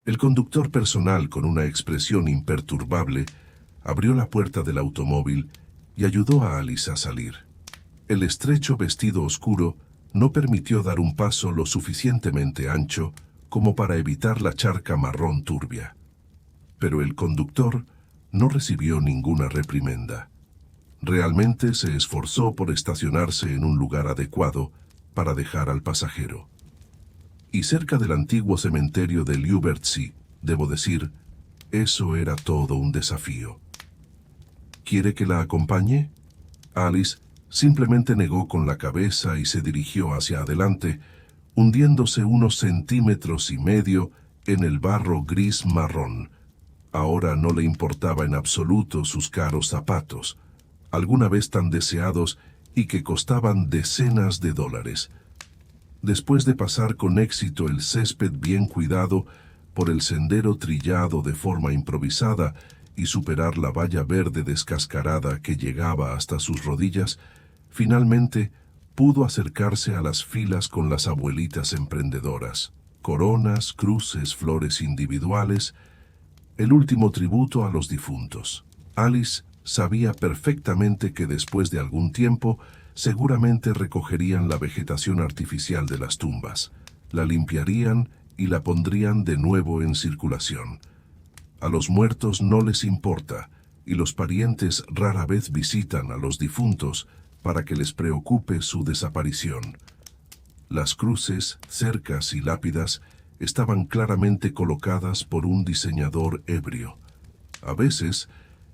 El conductor personal, con una expresión imperturbable, abrió la puerta del automóvil y ayudó a Alice a salir. El estrecho vestido oscuro no permitió dar un paso lo suficientemente ancho como para evitar la charca marrón turbia. Pero el conductor no recibió ninguna reprimenda. Realmente se esforzó por estacionarse en un lugar adecuado para dejar al pasajero. Y cerca del antiguo cementerio de Ljubbertsy, debo decir, eso era todo un desafío. ¿Quiere que la acompañe? Alice simplemente negó con la cabeza y se dirigió hacia adelante, hundiéndose unos 1,5 centímetros en el barro gris marrón. Ahora no le importaba en absoluto sus caros zapatos, alguna vez tan deseados y que costaban decenas de dólares. Después de pasar con éxito el césped bien cuidado por el sendero trillado de forma improvisada y superar la valla verde descascarada que llegaba hasta sus rodillas, finalmente pudo acercarse a las filas con las abuelitas emprendedoras. Coronas, cruces, flores individuales, el último tributo a los difuntos. Alice sabía perfectamente que después de algún tiempo seguramente recogerían la vegetación artificial de las tumbas, la limpiarían y la pondrían de nuevo en circulación. A los muertos no les importa, y los parientes rara vez visitan a los difuntos para que les preocupe su desaparición. Las cruces, cercas y lápidas estaban claramente colocadas por un diseñador ebrio. A veces,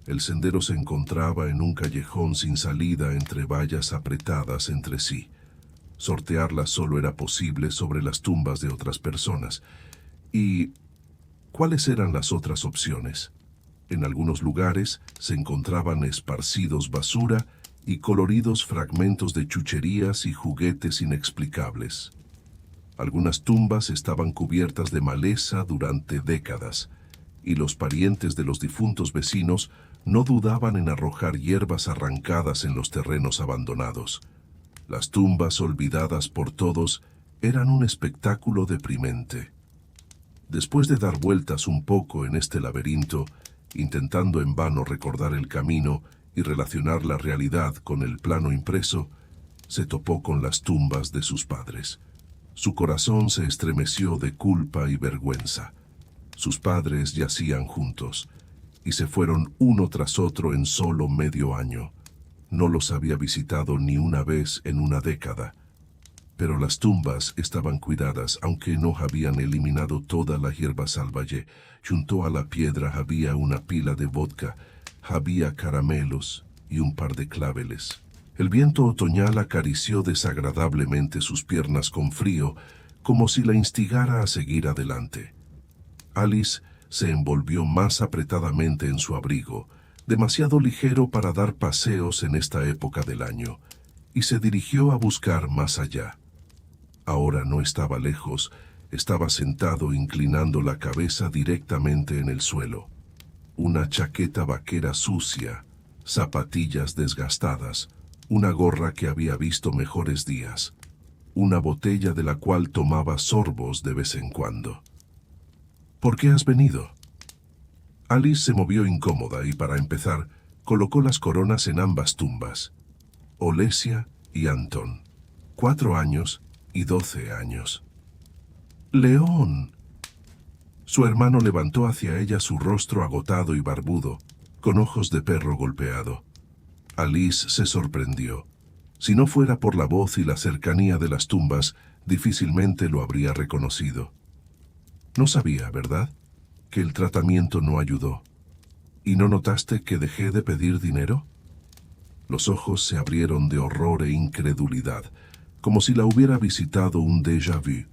el sendero se encontraba en un callejón sin salida entre vallas apretadas entre sí. Sortearlas solo era posible sobre las tumbas de otras personas. ¿Y cuáles eran las otras opciones? En algunos lugares se encontraban esparcidos basura y coloridos fragmentos de chucherías y juguetes inexplicables. Algunas tumbas estaban cubiertas de maleza durante décadas, y los parientes de los difuntos vecinos no dudaban en arrojar hierbas arrancadas en los terrenos abandonados. Las tumbas olvidadas por todos eran un espectáculo deprimente. Después de dar vueltas un poco en este laberinto, intentando en vano recordar el camino y relacionar la realidad con el plano impreso, se topó con las tumbas de sus padres. Su corazón se estremeció de culpa y vergüenza. Sus padres yacían juntos, y se fueron uno tras otro en solo medio año. No los había visitado ni una vez en una década. Pero las tumbas estaban cuidadas, aunque no habían eliminado toda la hierba salvaje. Junto a la piedra había una pila de vodka, había caramelos y un par de claveles. El viento otoñal acarició desagradablemente sus piernas con frío, como si la instigara a seguir adelante. Alice se envolvió más apretadamente en su abrigo, demasiado ligero para dar paseos en esta época del año, y se dirigió a buscar más allá. Ahora no estaba lejos, estaba sentado inclinando la cabeza directamente en el suelo. Una chaqueta vaquera sucia, zapatillas desgastadas, una gorra que había visto mejores días, una botella de la cual tomaba sorbos de vez en cuando. ¿Por qué has venido? Alice se movió incómoda y, para empezar, colocó las coronas en ambas tumbas. Olesia y Anton, 4 años y 12 años. ¡León! Su hermano levantó hacia ella su rostro agotado y barbudo, con ojos de perro golpeado. Alice se sorprendió. Si no fuera por la voz y la cercanía de las tumbas, difícilmente lo habría reconocido. No sabía, ¿verdad?, que el tratamiento no ayudó. ¿Y no notaste que dejé de pedir dinero? Los ojos se abrieron de horror e incredulidad, como si la hubiera visitado un déjà vu.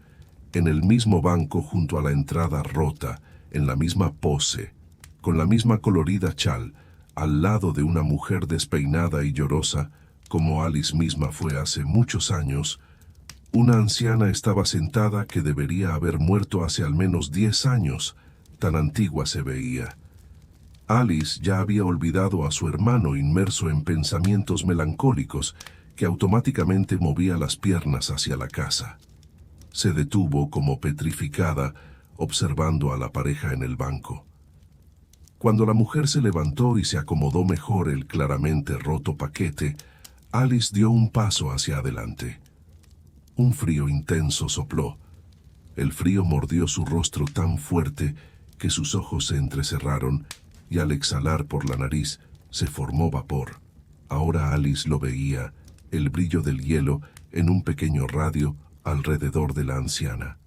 En el mismo banco junto a la entrada rota, en la misma pose, con la misma colorida chal, al lado de una mujer despeinada y llorosa, como Alice misma fue hace muchos años, una anciana estaba sentada que debería haber muerto hace al menos 10 años, tan antigua se veía. Alice ya había olvidado a su hermano inmerso en pensamientos melancólicos que automáticamente movía las piernas hacia la casa. Se detuvo como petrificada, observando a la pareja en el banco. Cuando la mujer se levantó y se acomodó mejor el claramente roto paquete, Alice dio un paso hacia adelante. Un frío intenso sopló. El frío mordió su rostro tan fuerte que sus ojos se entrecerraron y al exhalar por la nariz se formó vapor. Ahora Alice lo veía, el brillo del hielo en un pequeño radio alrededor de la anciana.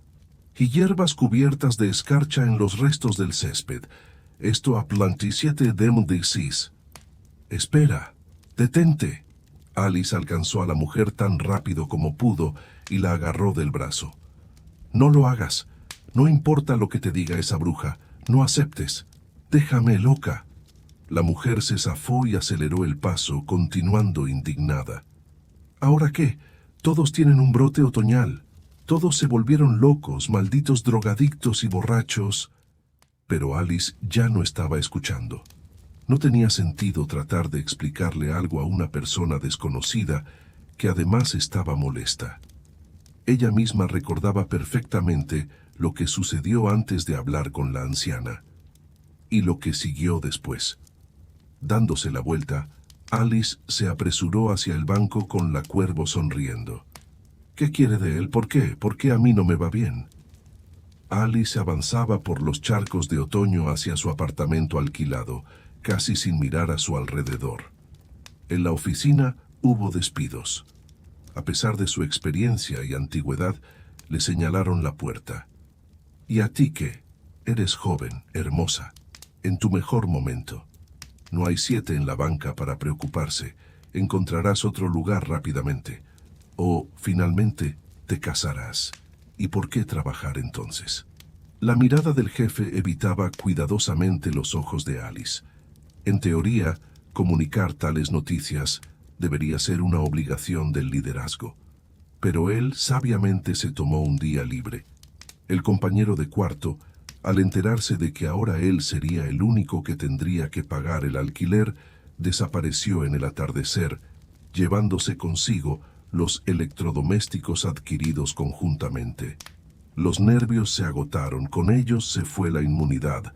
Y hierbas cubiertas de escarcha en los restos del césped. Esto a 27 disease. Espera, detente. Alice alcanzó a la mujer tan rápido como pudo y la agarró del brazo. No lo hagas. No importa lo que te diga esa bruja. No aceptes. Déjame loca. La mujer se zafó y aceleró el paso, continuando indignada. ¿Ahora qué? Todos tienen un brote otoñal. Todos se volvieron locos, malditos drogadictos y borrachos. Pero Alice ya no estaba escuchando. No tenía sentido tratar de explicarle algo a una persona desconocida que además estaba molesta. Ella misma recordaba perfectamente lo que sucedió antes de hablar con la anciana y lo que siguió después. Dándose la vuelta, Alice se apresuró hacia el banco con la cuervo sonriendo. ¿Qué quiere de él? ¿Por qué? ¿Por qué a mí no me va bien? Alice avanzaba por los charcos de otoño hacia su apartamento alquilado, casi sin mirar a su alrededor. En la oficina hubo despidos. A pesar de su experiencia y antigüedad, le señalaron la puerta. ¿Y a ti qué? Eres joven, hermosa, en tu mejor momento. No hay 7 en la banca para preocuparse. Encontrarás otro lugar rápidamente. O, finalmente, te casarás. ¿Y por qué trabajar entonces? La mirada del jefe evitaba cuidadosamente los ojos de Alice. En teoría, comunicar tales noticias debería ser una obligación del liderazgo. Pero él sabiamente se tomó un día libre. El compañero de cuarto, al enterarse de que ahora él sería el único que tendría que pagar el alquiler, desapareció en el atardecer, llevándose consigo los electrodomésticos adquiridos conjuntamente. Los nervios se agotaron, con ellos se fue la inmunidad.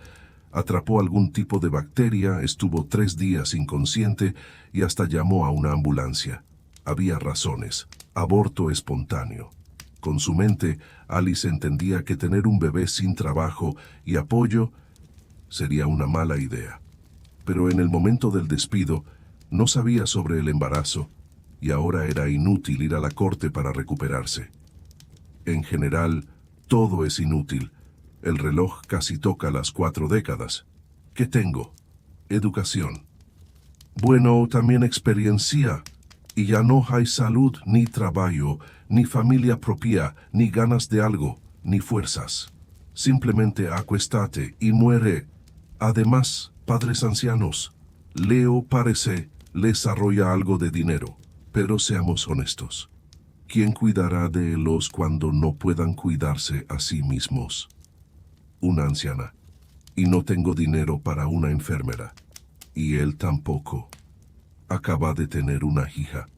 Atrapó algún tipo de bacteria, estuvo 3 días inconsciente y hasta llamó a una ambulancia. Había razones. Aborto espontáneo. Con su mente, Alice entendía que tener un bebé sin trabajo y apoyo sería una mala idea. Pero en el momento del despido, no sabía sobre el embarazo y ahora era inútil ir a la corte para recuperarse. En general, todo es inútil. El reloj casi toca las 4 décadas. ¿Qué tengo? Educación. Bueno, también experiencia. Y ya no hay salud, ni trabajo, ni familia propia, ni ganas de algo, ni fuerzas. Simplemente acuéstate y muere. Además, padres ancianos, Leo parece les arrolla algo de dinero, pero seamos honestos. ¿Quién cuidará de ellos cuando no puedan cuidarse a sí mismos? Una anciana. Y no tengo dinero para una enfermera. Y él tampoco. Acaba de tener una hija.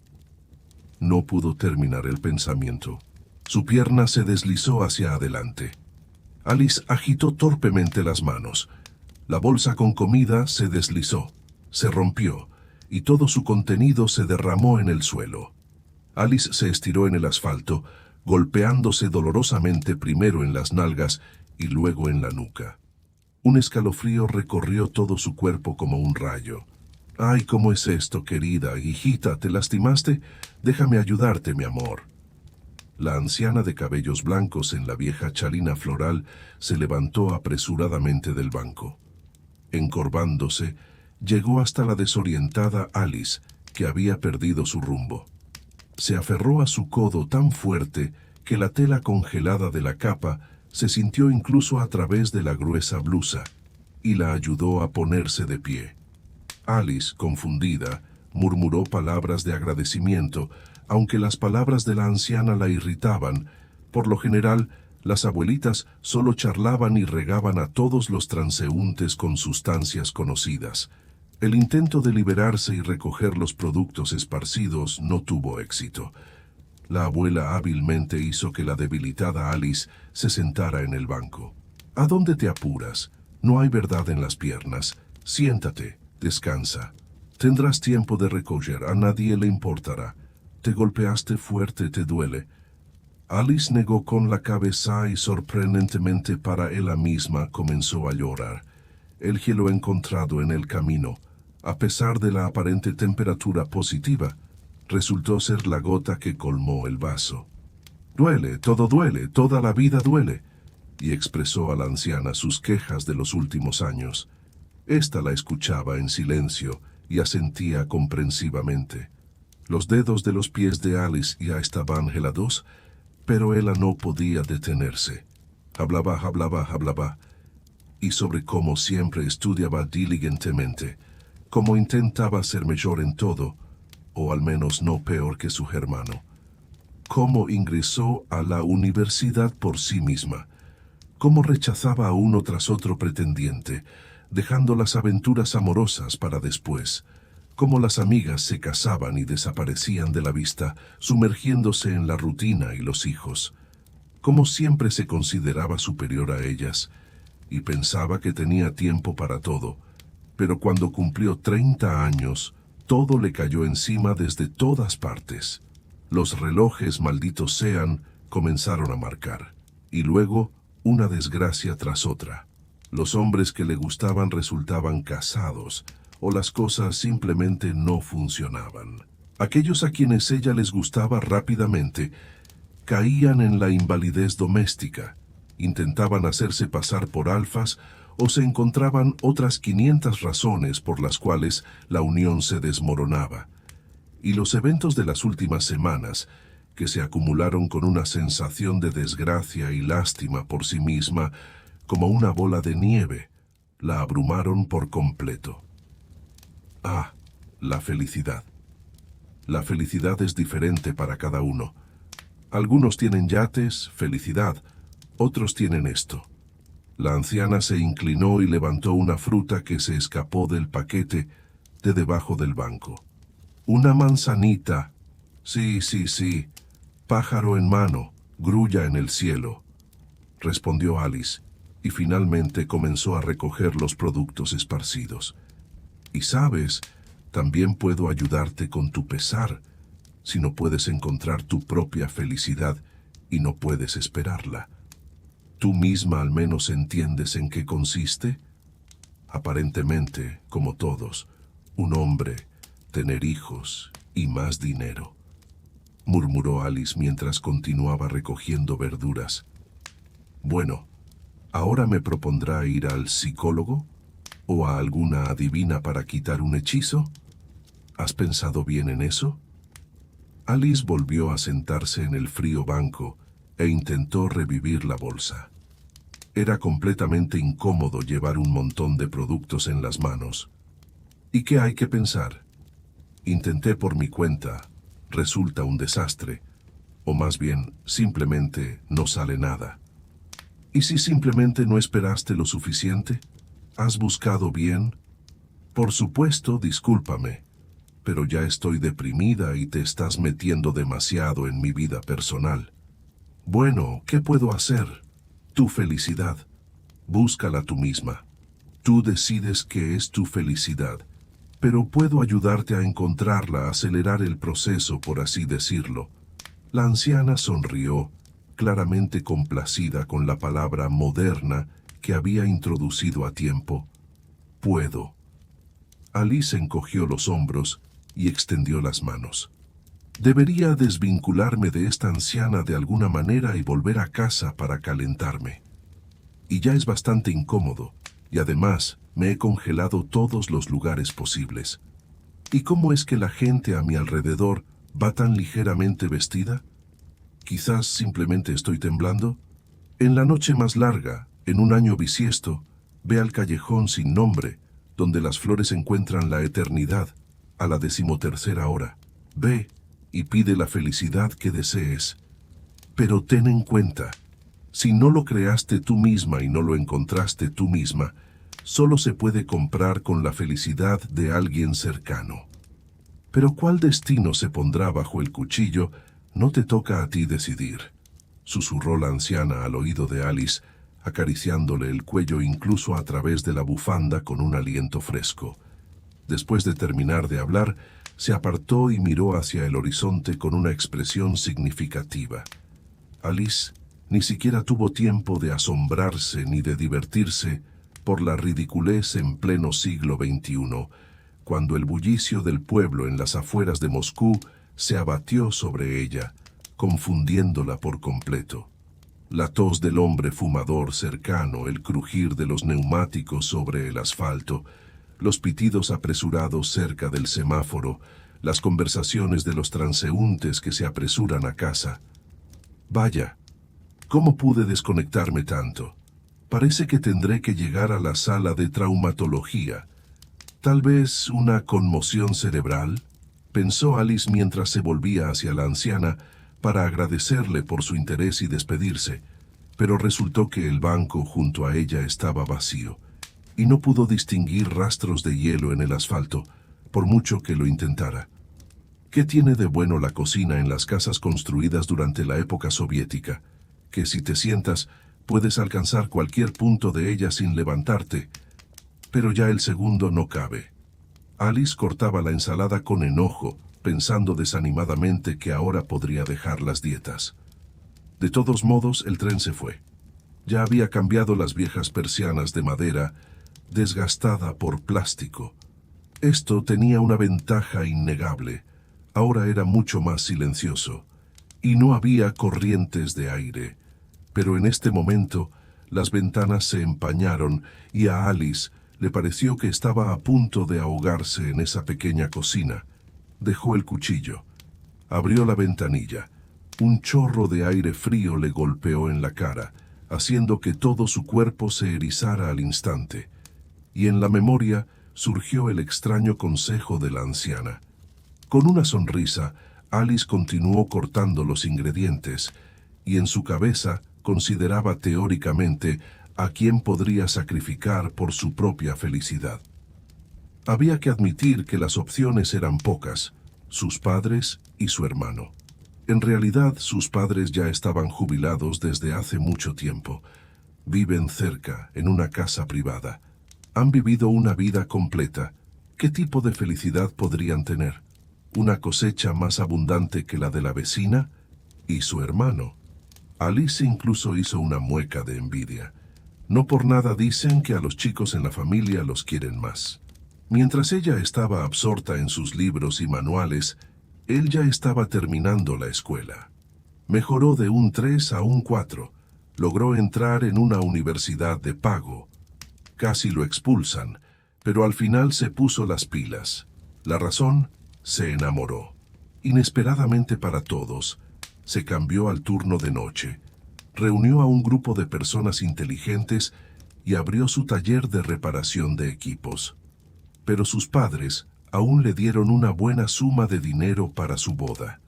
No pudo terminar el pensamiento. Su pierna se deslizó hacia adelante. Alice agitó torpemente las manos. La bolsa con comida se deslizó, se rompió, y todo su contenido se derramó en el suelo. Alice se estiró en el asfalto, golpeándose dolorosamente primero en las nalgas y luego en la nuca. Un escalofrío recorrió todo su cuerpo como un rayo. «Ay, ¿cómo es esto, querida? Hijita, ¿te lastimaste? Déjame ayudarte, mi amor». La anciana de cabellos blancos en la vieja chalina floral se levantó apresuradamente del banco. Encorvándose, llegó hasta la desorientada Alice, que había perdido su rumbo. Se aferró a su codo tan fuerte que la tela congelada de la capa se sintió incluso a través de la gruesa blusa, y la ayudó a ponerse de pie. Alice, confundida, murmuró palabras de agradecimiento, aunque las palabras de la anciana la irritaban. Por lo general, las abuelitas solo charlaban y regaban a todos los transeúntes con sustancias conocidas. El intento de liberarse y recoger los productos esparcidos no tuvo éxito. La abuela hábilmente hizo que la debilitada Alice se sentara en el banco. ¿A dónde te apuras? No hay verdad en las piernas. Siéntate, descansa. Tendrás tiempo de recoger, a nadie le importará. Te golpeaste fuerte, te duele. Alice negó con la cabeza y sorprendentemente para ella misma comenzó a llorar. El hielo encontrado en el camino, a pesar de la aparente temperatura positiva, resultó ser la gota que colmó el vaso. Duele, toda la vida duele, y expresó a la anciana sus quejas de los últimos años. Ésta la escuchaba en silencio y asentía comprensivamente. Los dedos de los pies de Alice ya estaban helados, pero ella no podía detenerse. Hablaba, y sobre cómo siempre estudiaba diligentemente, cómo intentaba ser mejor en todo, o al menos no peor que su hermano. Cómo ingresó a la universidad por sí misma, cómo rechazaba a uno tras otro pretendiente, dejando las aventuras amorosas para después, cómo las amigas se casaban y desaparecían de la vista, sumergiéndose en la rutina y los hijos, cómo siempre se consideraba superior a ellas, y pensaba que tenía tiempo para todo, pero cuando cumplió 30 años, todo le cayó encima desde todas partes. Los relojes, malditos sean, comenzaron a marcar, y luego una desgracia tras otra. Los hombres que le gustaban resultaban casados, o las cosas simplemente no funcionaban. Aquellos a quienes ella les gustaba rápidamente caían en la invalidez doméstica, intentaban hacerse pasar por alfas o se encontraban otras 500 razones por las cuales la unión se desmoronaba. Y los eventos de las últimas semanas, que se acumularon con una sensación de desgracia y lástima por sí misma, como una bola de nieve, la abrumaron por completo. Ah, la felicidad. La felicidad es diferente para cada uno. Algunos tienen yates, felicidad, otros tienen esto. La anciana se inclinó y levantó una fruta que se escapó del paquete de debajo del banco. Una manzanita. Sí, pájaro en mano, grulla en el cielo, respondió Alice, y finalmente comenzó a recoger los productos esparcidos. Y sabes, también puedo ayudarte con tu pesar, si no puedes encontrar tu propia felicidad y no puedes esperarla. ¿Tú misma al menos entiendes en qué consiste? Aparentemente, como todos, un hombre, tener hijos y más dinero, murmuró Alice mientras continuaba recogiendo verduras. Bueno, ¿ahora me propondrá ir al psicólogo o a alguna adivina para quitar un hechizo? ¿Has pensado bien en eso? Alice volvió a sentarse en el frío banco e intentó revivir la bolsa. Era completamente incómodo llevar un montón de productos en las manos. ¿Y qué hay que pensar? Intenté por mi cuenta. Resulta un desastre. O más bien, simplemente no sale nada. ¿Y si simplemente no esperaste lo suficiente? ¿Has buscado bien? Por supuesto, discúlpame, pero ya estoy deprimida y te estás metiendo demasiado en mi vida personal. Bueno, ¿qué puedo hacer? Tu felicidad. Búscala tú misma. Tú decides qué es tu felicidad, pero puedo ayudarte a encontrarla, a acelerar el proceso, por así decirlo. La anciana sonrió, claramente complacida con la palabra moderna que había introducido a tiempo. Puedo. Alice encogió los hombros y extendió las manos. Debería desvincularme de esta anciana de alguna manera y volver a casa para calentarme. Y ya es bastante incómodo, y además me he congelado todos los lugares posibles. ¿Y cómo es que la gente a mi alrededor va tan ligeramente vestida? Quizás simplemente estoy temblando. En la noche más larga, en un año bisiesto, ve al callejón sin nombre, donde las flores encuentran la eternidad, a la 13ª hora. Ve y pide la felicidad que desees. Pero ten en cuenta, si no lo creaste tú misma y no lo encontraste tú misma, solo se puede comprar con la felicidad de alguien cercano. Pero ¿cuál destino se pondrá bajo el cuchillo? No te toca a ti decidir, susurró la anciana al oído de Alice, acariciándole el cuello incluso a través de la bufanda con un aliento fresco. Después de terminar de hablar, se apartó y miró hacia el horizonte con una expresión significativa. Alice ni siquiera tuvo tiempo de asombrarse ni de divertirse por la ridiculez en pleno siglo XXI, cuando el bullicio del pueblo en las afueras de Moscú se abatió sobre ella, confundiéndola por completo. La tos del hombre fumador cercano, el crujir de los neumáticos sobre el asfalto, los pitidos apresurados cerca del semáforo, las conversaciones de los transeúntes que se apresuran a casa. Vaya, ¿cómo pude desconectarme tanto? Parece que tendré que llegar a la sala de traumatología. Tal vez una conmoción cerebral, pensó Alice mientras se volvía hacia la anciana para agradecerle por su interés y despedirse, pero resultó que el banco junto a ella estaba vacío, y no pudo distinguir rastros de hielo en el asfalto, por mucho que lo intentara. ¿Qué tiene de bueno la cocina en las casas construidas durante la época soviética? Que si te sientas, puedes alcanzar cualquier punto de ella sin levantarte. Pero ya el segundo no cabe. Alice cortaba la ensalada con enojo, pensando desanimadamente que ahora podría dejar las dietas. De todos modos, el tren se fue. Ya había cambiado las viejas persianas de madera, desgastada por plástico. Esto tenía una ventaja innegable. Ahora era mucho más silencioso, y no había corrientes de aire. Pero en este momento, las ventanas se empañaron y a Alice le pareció que estaba a punto de ahogarse en esa pequeña cocina. Dejó el cuchillo. Abrió la ventanilla. Un chorro de aire frío le golpeó en la cara, haciendo que todo su cuerpo se erizara al instante. Y en la memoria surgió el extraño consejo de la anciana. Con una sonrisa, Alice continuó cortando los ingredientes, y en su cabeza consideraba teóricamente a quién podría sacrificar por su propia felicidad. Había que admitir que las opciones eran pocas, sus padres y su hermano. En realidad, sus padres ya estaban jubilados desde hace mucho tiempo. Viven cerca, en una casa privada. Han vivido una vida completa. ¿Qué tipo de felicidad podrían tener? ¿Una cosecha más abundante que la de la vecina? ¿Y su hermano? Alice incluso hizo una mueca de envidia. No por nada dicen que a los chicos en la familia los quieren más. Mientras ella estaba absorta en sus libros y manuales, él ya estaba terminando la escuela. Mejoró de un 3 a un 4. Logró entrar en una universidad de pago. Casi lo expulsan, pero al final se puso las pilas. La razón, se enamoró. Inesperadamente para todos, se cambió al turno de noche. Reunió a un grupo de personas inteligentes y abrió su taller de reparación de equipos. Pero sus padres aún le dieron una buena suma de dinero para su boda.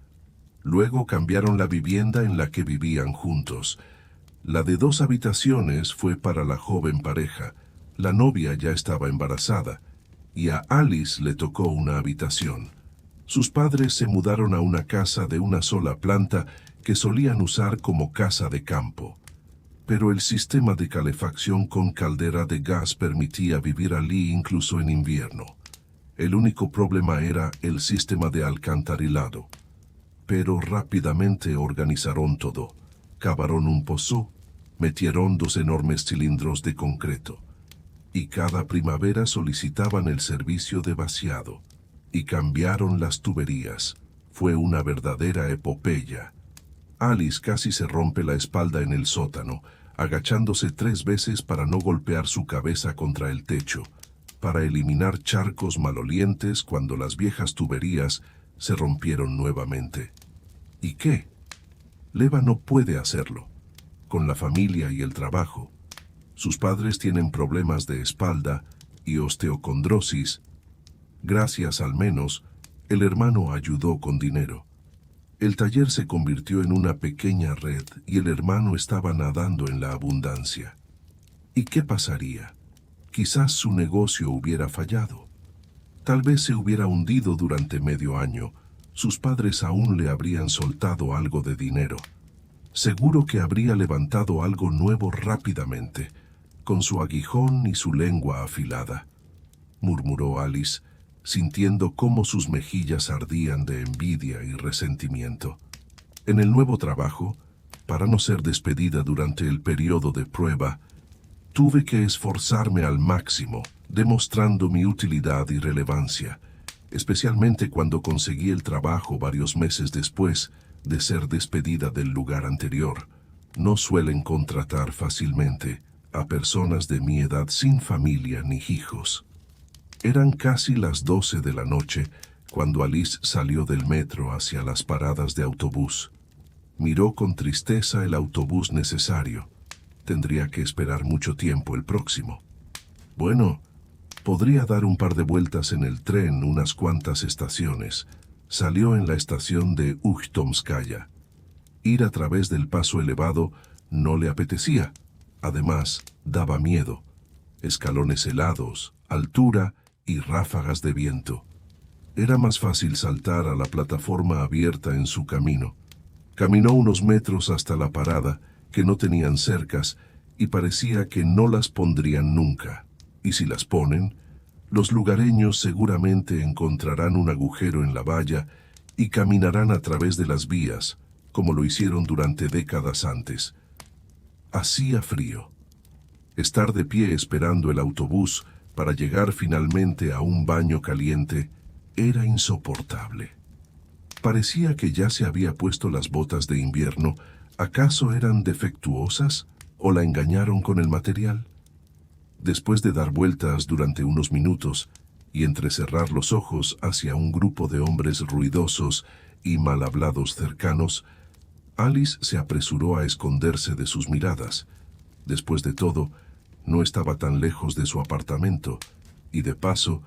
Luego cambiaron la vivienda en la que vivían juntos. La de 2 habitaciones fue para la joven pareja. La novia ya estaba embarazada, y a Alice le tocó una habitación. Sus padres se mudaron a una casa de una sola planta que solían usar como casa de campo. Pero el sistema de calefacción con caldera de gas permitía vivir allí incluso en invierno. El único problema era el sistema de alcantarillado. Pero rápidamente organizaron todo. Cavaron un pozo, metieron 2 enormes cilindros de concreto. Y cada primavera solicitaban el servicio de vaciado. Y cambiaron las tuberías. Fue una verdadera epopeya. Alice casi se rompe la espalda en el sótano, agachándose 3 veces para no golpear su cabeza contra el techo, para eliminar charcos malolientes cuando las viejas tuberías se rompieron nuevamente. ¿Y qué? Leva no puede hacerlo. Con la familia y el trabajo. Sus padres tienen problemas de espalda y osteocondrosis. Gracias al menos, el hermano ayudó con dinero. El taller se convirtió en una pequeña red y el hermano estaba nadando en la abundancia. ¿Y qué pasaría? Quizás su negocio hubiera fallado. Tal vez se hubiera hundido durante medio año. Sus padres aún le habrían soltado algo de dinero. Seguro que habría levantado algo nuevo rápidamente, con su aguijón y su lengua afilada, murmuró Alice, sintiendo cómo sus mejillas ardían de envidia y resentimiento. En el nuevo trabajo, para no ser despedida durante el periodo de prueba, tuve que esforzarme al máximo, demostrando mi utilidad y relevancia, especialmente cuando conseguí el trabajo varios meses después de ser despedida del lugar anterior. No suelen contratar fácilmente a personas de mi edad sin familia ni hijos. Eran casi las 12 de la noche cuando Alice salió del metro hacia las paradas de autobús. Miró con tristeza el autobús necesario. Tendría que esperar mucho tiempo el próximo. Bueno, podría dar un par de vueltas en el tren unas cuantas estaciones. Salió en la estación de Ujtomskaya. Ir a través del paso elevado no le apetecía. Además, daba miedo. Escalones helados, altura y ráfagas de viento. Era más fácil saltar a la plataforma abierta en su camino. Caminó unos metros hasta la parada, que no tenían cercas, y parecía que no las pondrían nunca. Y si las ponen, los lugareños seguramente encontrarán un agujero en la valla y caminarán a través de las vías, como lo hicieron durante décadas antes. Hacía frío. Estar de pie esperando el autobús para llegar finalmente a un baño caliente era insoportable. Parecía que ya se había puesto las botas de invierno. ¿Acaso eran defectuosas o la engañaron con el material? Después de dar vueltas durante unos minutos y entrecerrar los ojos hacia un grupo de hombres ruidosos y mal hablados cercanos, Alice se apresuró a esconderse de sus miradas. Después de todo, no estaba tan lejos de su apartamento, y de paso,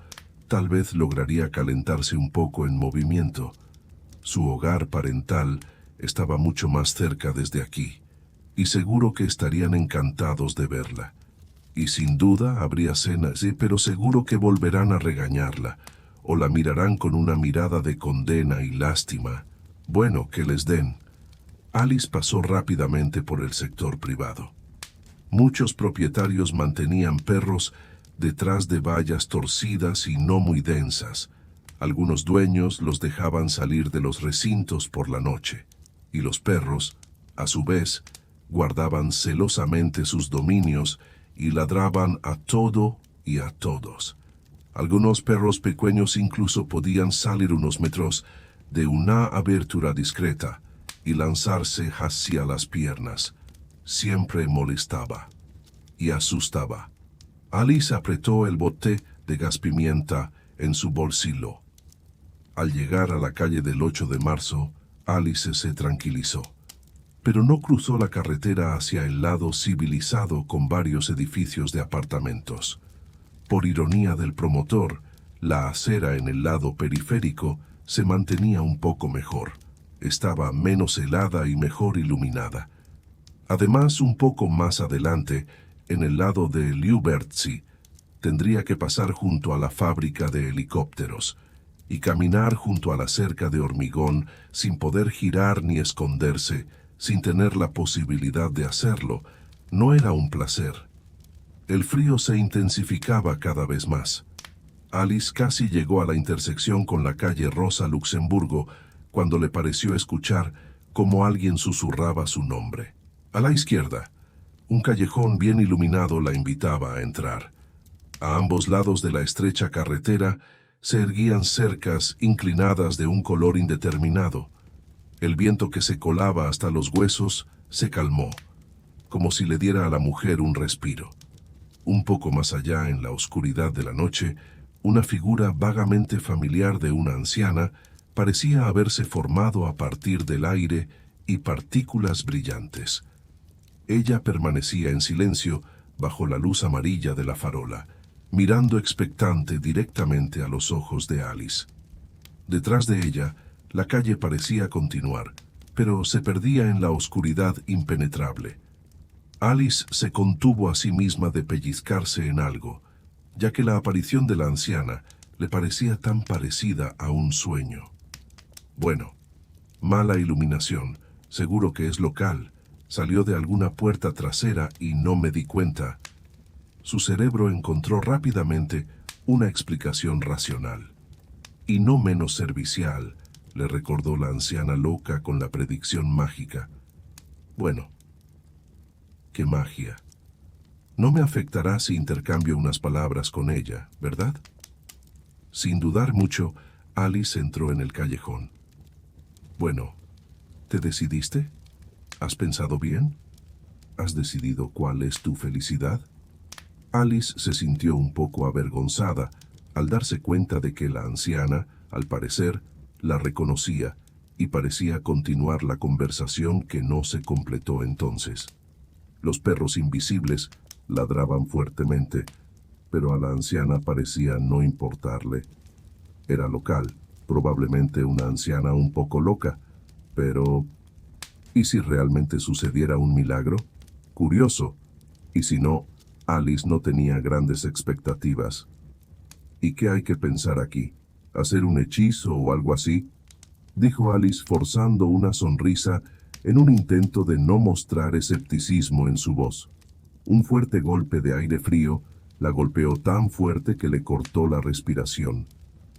tal vez lograría calentarse un poco en movimiento. Su hogar parental estaba mucho más cerca desde aquí, y seguro que estarían encantados de verla. Y sin duda habría cenas, pero seguro que volverán a regañarla, o la mirarán con una mirada de condena y lástima. Bueno, que les den. Alice pasó rápidamente por el sector privado. Muchos propietarios mantenían perros detrás de vallas torcidas y no muy densas. Algunos dueños los dejaban salir de los recintos por la noche, y los perros, a su vez, guardaban celosamente sus dominios y ladraban a todo y a todos. Algunos perros pequeños incluso podían salir unos metros de una abertura discreta y lanzarse hacia las piernas. Siempre molestaba y asustaba. Alice apretó el bote de gas pimienta en su bolsillo. Al llegar a la calle del 8 de marzo, Alice se tranquilizó, pero no cruzó la carretera hacia el lado civilizado con varios edificios de apartamentos. Por ironía del promotor, la acera en el lado periférico se mantenía un poco mejor. Estaba menos helada y mejor iluminada. Además, un poco más adelante, en el lado de Lyubertsy, tendría que pasar junto a la fábrica de helicópteros y caminar junto a la cerca de hormigón sin poder girar ni esconderse, sin tener la posibilidad de hacerlo, no era un placer. El frío se intensificaba cada vez más. Alice casi llegó a la intersección con la calle Rosa Luxemburgo cuando le pareció escuchar como alguien susurraba su nombre. A la izquierda, un callejón bien iluminado la invitaba a entrar. A ambos lados de la estrecha carretera se erguían cercas inclinadas de un color indeterminado. El viento que se colaba hasta los huesos se calmó, como si le diera a la mujer un respiro. Un poco más allá, en la oscuridad de la noche, una figura vagamente familiar de una anciana parecía haberse formado a partir del aire y partículas brillantes. Ella permanecía en silencio bajo la luz amarilla de la farola, mirando expectante directamente a los ojos de Alice. Detrás de ella, la calle parecía continuar, pero se perdía en la oscuridad impenetrable. Alice se contuvo a sí misma de pellizcarse en algo, ya que la aparición de la anciana le parecía tan parecida a un sueño. Bueno, mala iluminación, seguro que es local, Salió de alguna puerta trasera y no me di cuenta. Su cerebro encontró rápidamente una explicación racional. Y no menos servicial, le recordó la anciana loca con la predicción mágica. Bueno, qué magia. No me afectará si intercambio unas palabras con ella, ¿verdad? Sin dudar mucho, Alice entró en el callejón. Bueno, ¿te decidiste? ¿Has pensado bien? ¿Has decidido cuál es tu felicidad? Alice se sintió un poco avergonzada al darse cuenta de que la anciana, al parecer, la reconocía y parecía continuar la conversación que no se completó entonces. Los perros invisibles ladraban fuertemente, pero a la anciana parecía no importarle. Era local, probablemente una anciana un poco loca, pero ¿y si realmente sucediera un milagro? Curioso. Y si no, Alice no tenía grandes expectativas. ¿Y qué hay que pensar aquí? ¿Hacer un hechizo o algo así? Dijo Alice forzando una sonrisa en un intento de no mostrar escepticismo en su voz. Un fuerte golpe de aire frío la golpeó tan fuerte que le cortó la respiración.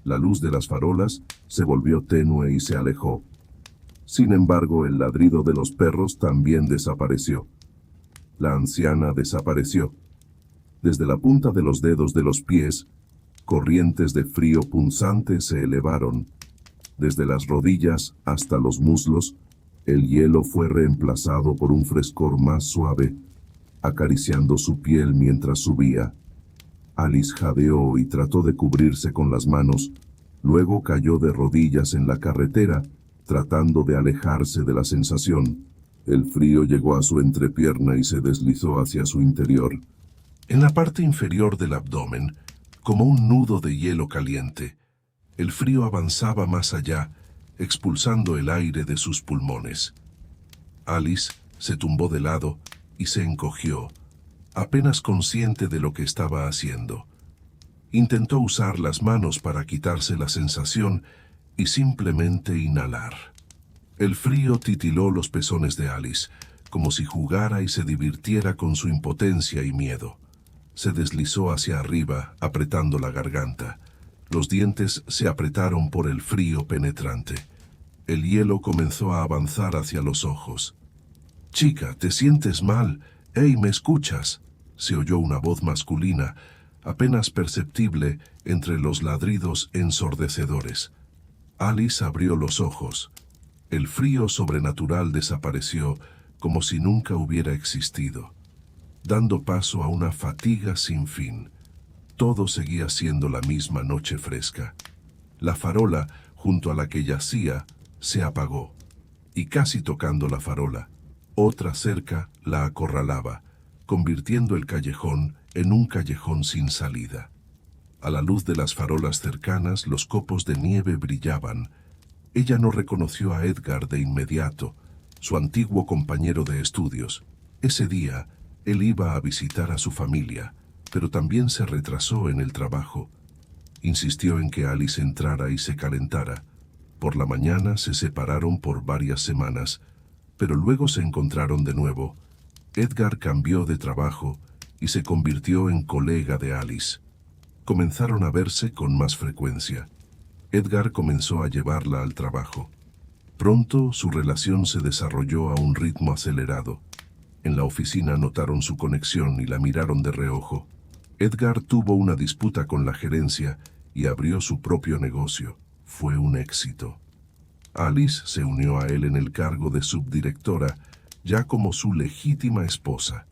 La luz de las farolas se volvió tenue y se alejó. Sin embargo, el ladrido de los perros también desapareció. La anciana desapareció. Desde la punta de los dedos de los pies, corrientes de frío punzante se elevaron. Desde las rodillas hasta los muslos, el hielo fue reemplazado por un frescor más suave, acariciando su piel mientras subía. Alice jadeó y trató de cubrirse con las manos, luego cayó de rodillas en la carretera, tratando de alejarse de la sensación. El frío llegó a su entrepierna y se deslizó hacia su interior. En la parte inferior del abdomen, como un nudo de hielo caliente, el frío avanzaba más allá, expulsando el aire de sus pulmones. Alice se tumbó de lado y se encogió, apenas consciente de lo que estaba haciendo. Intentó usar las manos para quitarse la sensación y simplemente inhalar. El frío titiló los pezones de Alice, como si jugara y se divirtiera con su impotencia y miedo. Se deslizó hacia arriba, apretando la garganta. Los dientes se apretaron por el frío penetrante. El hielo comenzó a avanzar hacia los ojos. «Chica, ¿te sientes mal? ¡Hey, me escuchas!», se oyó una voz masculina, apenas perceptible entre los ladridos ensordecedores. Alice abrió los ojos. El frío sobrenatural desapareció como si nunca hubiera existido, dando paso a una fatiga sin fin. Todo seguía siendo la misma noche fresca. La farola, junto a la que yacía, se apagó, y casi tocando la farola, otra cerca la acorralaba, convirtiendo el callejón en un callejón sin salida. A la luz de las farolas cercanas, los copos de nieve brillaban. Ella no reconoció a Edgar de inmediato, su antiguo compañero de estudios. Ese día, él iba a visitar a su familia, pero también se retrasó en el trabajo. Insistió en que Alice entrara y se calentara. Por la mañana se separaron por varias semanas, pero luego se encontraron de nuevo. Edgar cambió de trabajo y se convirtió en colega de Alice. Comenzaron a verse con más frecuencia. Edgar comenzó a llevarla al trabajo. Pronto su relación se desarrolló a un ritmo acelerado. En la oficina notaron su conexión y la miraron de reojo. Edgar tuvo una disputa con la gerencia y abrió su propio negocio. Fue un éxito. Alice se unió a él en el cargo de subdirectora, ya como su legítima esposa.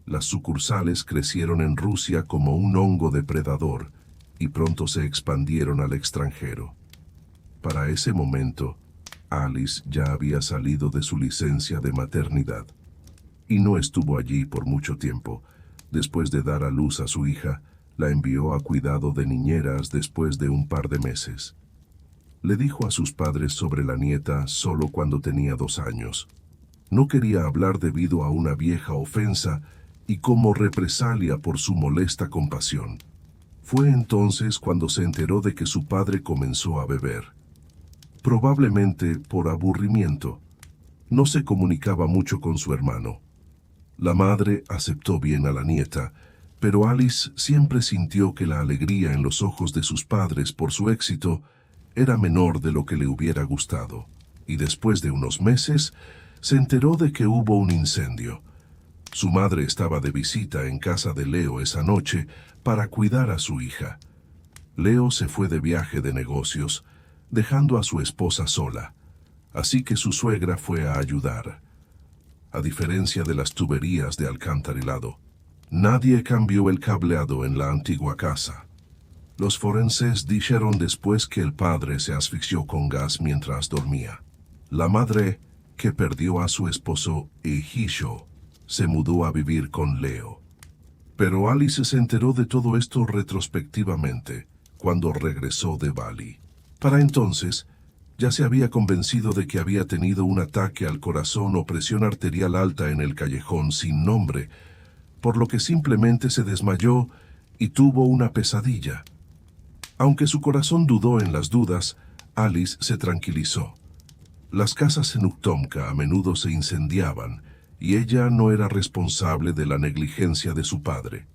Las sucursales crecieron en Rusia como un hongo depredador y pronto se expandieron al extranjero. Para ese momento, Alice ya había salido de su licencia de maternidad y no estuvo allí por mucho tiempo. Después de dar a luz a su hija, la envió a cuidado de niñeras después de un par de meses. Le dijo a sus padres sobre la nieta solo cuando tenía 2 años. No quería hablar debido a una vieja ofensa y como represalia por su molesta compasión. Fue entonces cuando se enteró de que su padre comenzó a beber. Probablemente por aburrimiento. no se comunicaba mucho con su hermano. La madre aceptó bien a la nieta, pero Alice siempre sintió que la alegría en los ojos de sus padres por su éxito era menor de lo que le hubiera gustado, y después de unos meses se enteró de que hubo un incendio. Su madre estaba de visita en casa de Leo esa noche para cuidar a su hija. Leo se fue de viaje de negocios, dejando a su esposa sola, así que su suegra fue a ayudar. A diferencia de las tuberías de alcantarillado, nadie cambió el cableado en la antigua casa. Los forenses dijeron después que el padre se asfixió con gas mientras dormía. La madre, que perdió a su esposo e hijo, se mudó a vivir con Leo. Pero Alice se enteró de todo esto retrospectivamente, cuando regresó de Bali. Para entonces, ya se había convencido de que había tenido un ataque al corazón o presión arterial alta en el callejón sin nombre, por lo que simplemente se desmayó y tuvo una pesadilla. Aunque su corazón dudó en las dudas, Alice se tranquilizó. Las casas en Uktomka a menudo se incendiaban, y ella no era responsable de la negligencia de su padre.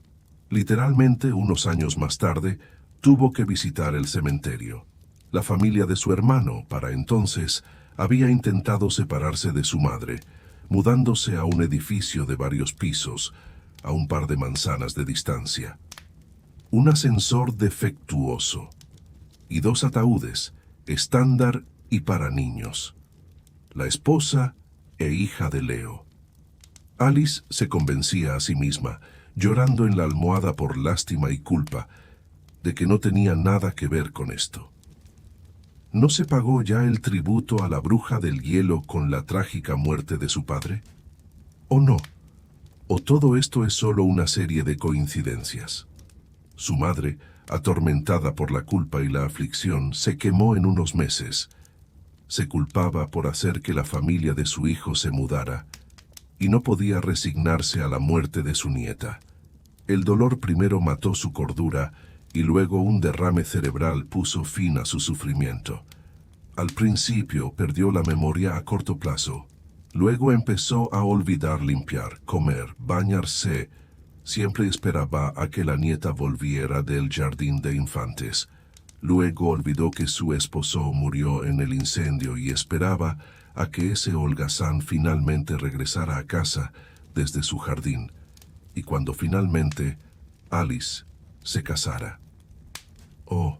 Literalmente, unos años más tarde, tuvo que visitar el cementerio. La familia de su hermano, para entonces, había intentado separarse de su madre, mudándose a un edificio de varios pisos, a un par de manzanas de distancia. Un ascensor defectuoso y 2 ataúdes, estándar y para niños. La esposa e hija de Leo. Alice se convencía a sí misma, llorando en la almohada por lástima y culpa, de que no tenía nada que ver con esto. ¿No se pagó ya el tributo a la bruja del hielo con la trágica muerte de su padre? ¿O no? ¿O todo esto es solo una serie de coincidencias? Su madre, atormentada por la culpa y la aflicción, se quemó en unos meses. Se culpaba por hacer que la familia de su hijo se mudara, y no podía resignarse a la muerte de su nieta. El dolor primero mató su cordura, y luego un derrame cerebral puso fin a su sufrimiento. Al principio perdió la memoria a corto plazo. Luego empezó a olvidar limpiar, comer, bañarse. Siempre esperaba a que la nieta volviera del jardín de infantes. Luego olvidó que su esposo murió en el incendio y esperaba a que ese holgazán finalmente regresara a casa desde su jardín. Y cuando finalmente Alice se casara. Oh,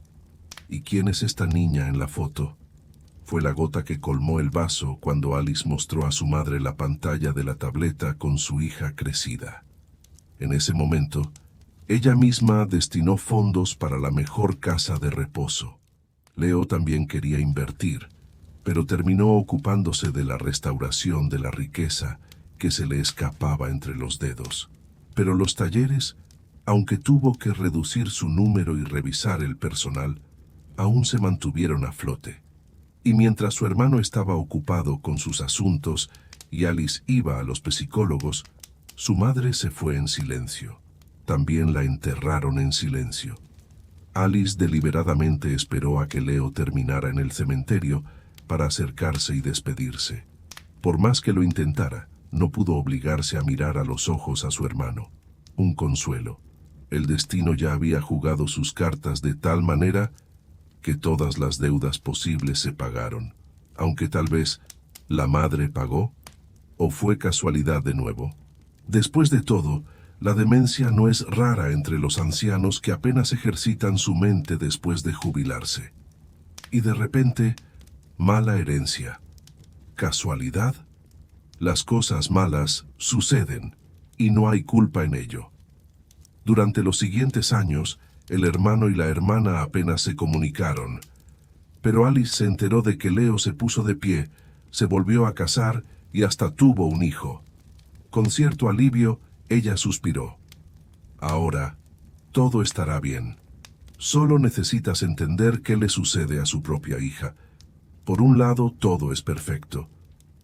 ¿y quién es esta niña en la foto? Fue la gota que colmó el vaso cuando Alice mostró a su madre la pantalla de la tableta con su hija crecida. En ese momento, ella misma destinó fondos para la mejor casa de reposo. Leo también quería invertir, pero terminó ocupándose de la restauración de la riqueza que se le escapaba entre los dedos. Pero los talleres, aunque tuvo que reducir su número y revisar el personal, aún se mantuvieron a flote. Y mientras su hermano estaba ocupado con sus asuntos y Alice iba a los psicólogos, su madre se fue en silencio. También la enterraron en silencio. Alice deliberadamente esperó a que Leo terminara en el cementerio para acercarse y despedirse. Por más que lo intentara, no pudo obligarse a mirar a los ojos a su hermano. Un consuelo. El destino ya había jugado sus cartas de tal manera que todas las deudas posibles se pagaron, aunque tal vez la madre pagó, o fue casualidad de nuevo. Después de todo, la demencia no es rara entre los ancianos que apenas ejercitan su mente después de jubilarse. Y de repente, mala herencia. ¿Casualidad? Las cosas malas suceden, y no hay culpa en ello. Durante los siguientes años, el hermano y la hermana apenas se comunicaron, pero Alice se enteró de que Leo se puso de pie, se volvió a casar y hasta tuvo un hijo. Con cierto alivio, ella suspiró. Ahora, todo estará bien. Solo necesitas entender qué le sucede a su propia hija. Por un lado, todo es perfecto.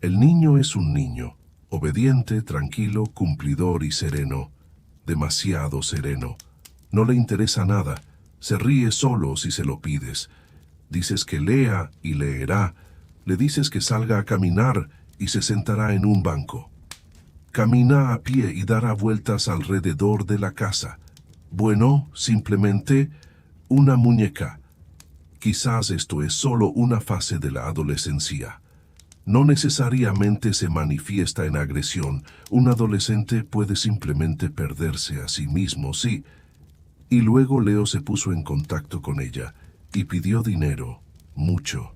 El niño es un niño, obediente, tranquilo, cumplidor y sereno. Demasiado sereno. No le interesa nada, se ríe solo si se lo pides. Dices que lea y leerá, le dices que salga a caminar y se sentará en un banco. Camina a pie y dará vueltas alrededor de la casa. Bueno, simplemente una muñeca. Quizás esto es solo una fase de la adolescencia. No necesariamente se manifiesta en agresión. Un adolescente puede simplemente perderse a sí mismo, sí. Y luego Leo se puso en contacto con ella y pidió dinero, mucho.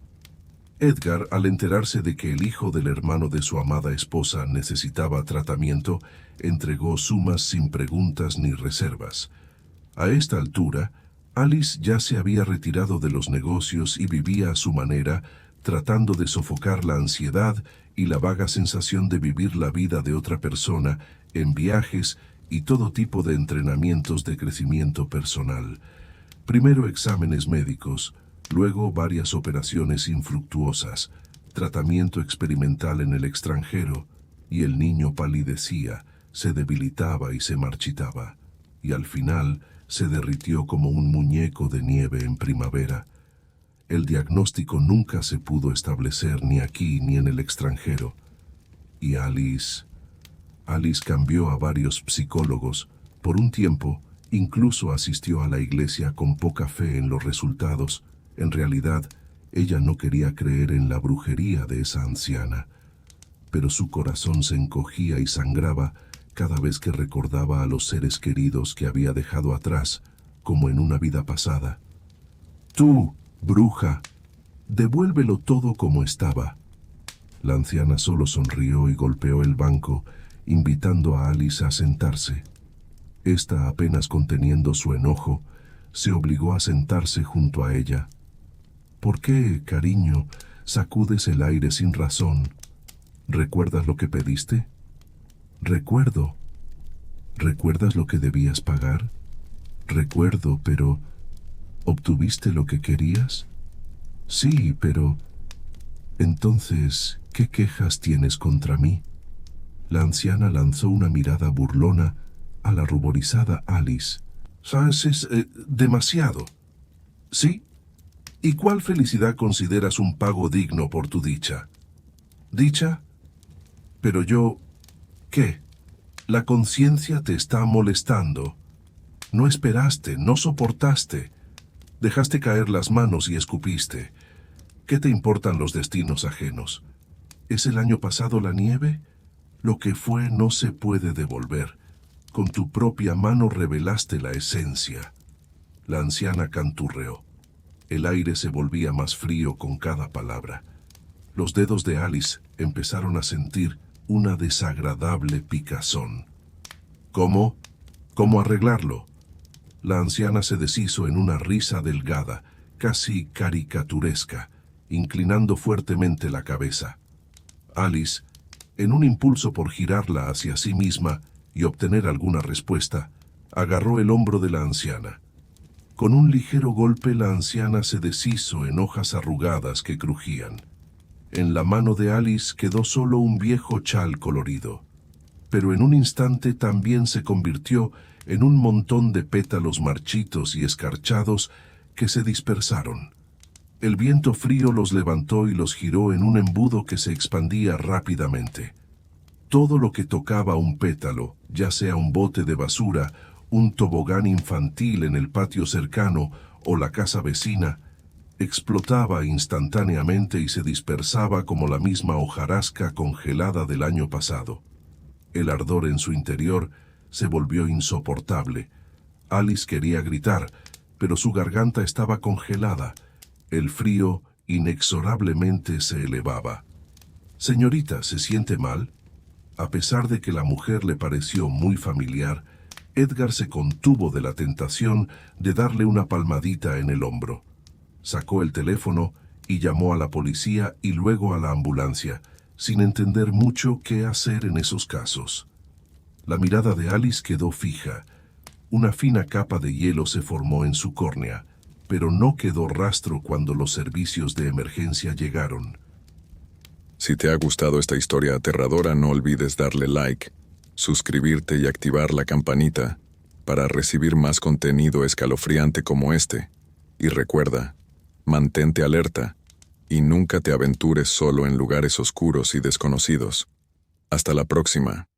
Edgar, al enterarse de que el hijo del hermano de su amada esposa necesitaba tratamiento, entregó sumas sin preguntas ni reservas. A esta altura, Alice ya se había retirado de los negocios y vivía a su manera, tratando de sofocar la ansiedad y la vaga sensación de vivir la vida de otra persona en viajes y todo tipo de entrenamientos de crecimiento personal. Primero exámenes médicos, luego varias operaciones infructuosas, tratamiento experimental en el extranjero, y el niño palidecía, se debilitaba y se marchitaba, y al final se derritió como un muñeco de nieve en primavera. El diagnóstico nunca se pudo establecer ni aquí ni en el extranjero, y Alice cambió a varios psicólogos. Por un tiempo, incluso asistió a la iglesia con poca fe en los resultados. En realidad, ella no quería creer en la brujería de esa anciana, pero su corazón se encogía y sangraba cada vez que recordaba a los seres queridos que había dejado atrás, como en una vida pasada. Tú, bruja, devuélvelo todo como estaba. La anciana solo sonrió y golpeó el banco, invitando a Alice a sentarse. Esta, apenas conteniendo su enojo, se obligó a sentarse junto a ella. ¿Por qué, cariño, sacudes el aire sin razón? ¿Recuerdas lo que pediste? Recuerdo. ¿Recuerdas lo que debías pagar? Recuerdo, pero ¿obtuviste lo que querías? Sí, pero... Entonces, ¿qué quejas tienes contra mí? La anciana lanzó una mirada burlona a la ruborizada Alice. ¿Sabes? Es demasiado. ¿Sí? ¿Y cuál felicidad consideras un pago digno por tu dicha? ¿Dicha? Pero yo... ¿Qué? La conciencia te está molestando. No esperaste, no soportaste. Dejaste caer las manos y escupiste. ¿Qué te importan los destinos ajenos? ¿Es el año pasado la nieve? Lo que fue no se puede devolver. Con tu propia mano revelaste la esencia. La anciana canturreó. El aire se volvía más frío con cada palabra. Los dedos de Alice empezaron a sentir una desagradable picazón. ¿Cómo? ¿Cómo arreglarlo? La anciana se deshizo en una risa delgada, casi caricaturesca, inclinando fuertemente la cabeza. Alice, en un impulso por girarla hacia sí misma y obtener alguna respuesta, agarró el hombro de la anciana. Con un ligero golpe la anciana se deshizo en hojas arrugadas que crujían. En la mano de Alice quedó solo un viejo chal colorido, pero en un instante también se convirtió en un montón de pétalos marchitos y escarchados que se dispersaron. El viento frío los levantó y los giró en un embudo que se expandía rápidamente. Todo lo que tocaba un pétalo, ya sea un bote de basura, un tobogán infantil en el patio cercano o la casa vecina, explotaba instantáneamente y se dispersaba como la misma hojarasca congelada del año pasado. El ardor en su interior se volvió insoportable. Alice quería gritar, pero su garganta estaba congelada. El frío inexorablemente se elevaba. «Señorita, ¿se siente mal?» A pesar de que la mujer le pareció muy familiar, Edgar se contuvo de la tentación de darle una palmadita en el hombro. Sacó el teléfono y llamó a la policía y luego a la ambulancia, sin entender mucho qué hacer en esos casos. La mirada de Alice quedó fija. Una fina capa de hielo se formó en su córnea, pero no quedó rastro cuando los servicios de emergencia llegaron. Si te ha gustado esta historia aterradora, no olvides darle like, suscribirte y activar la campanita para recibir más contenido escalofriante como este. Y recuerda, mantente alerta y nunca te aventures solo en lugares oscuros y desconocidos. Hasta la próxima.